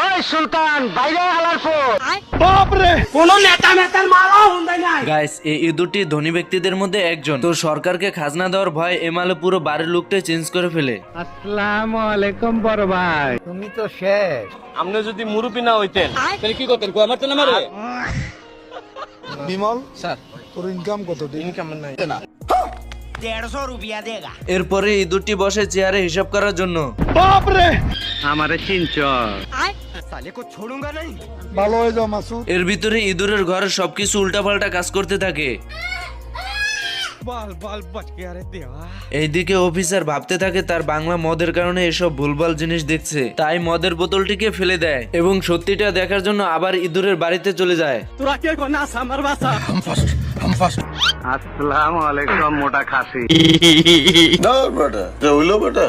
ওই সুলতান বাইরে আলার পর গাইস এই ইঁদুরটি ধনী ব্যক্তিদের মধ্যে একজন। তো সরকারকে খাজনা দেওয়ার ভয় এমালে পুরো বাড়ির লুকটাই চেঞ্জ করে ফেলে। আসসালামু আলাইকুম বড় ভাই, তুমি তো শেষ। আপনি যদি মুরুবি না হইতেন তাহলে কি করতেন? আমার তো নামারে বিমল স্যার, তোর ইনকাম কত? ইনকাম নাই। এরপরে ইঁদুরটি বসে চেয়ারে হিসাব করার জন্য। আমারে চিনচ? ভালো হয়ে যাও মাসুদ। এর ভিতরে ইঁদুরের ঘরের সবকিছু উল্টাপাল্টা কাজ করতে থাকে। এইদিকে অফিসার ভাবতে থাকে তার বাংলা মদের কারণে এসব ভুলভাল জিনিস দেখছে, তাই মদের বোতলটিকে ফেলে দেয় এবং সত্যিটা দেখার জন্য আবার ইঁদুরের বাড়িতে চলে যায়। আসসালামু আলাইকুম মোটা খাসি। না বেটা, হইলো বেটা।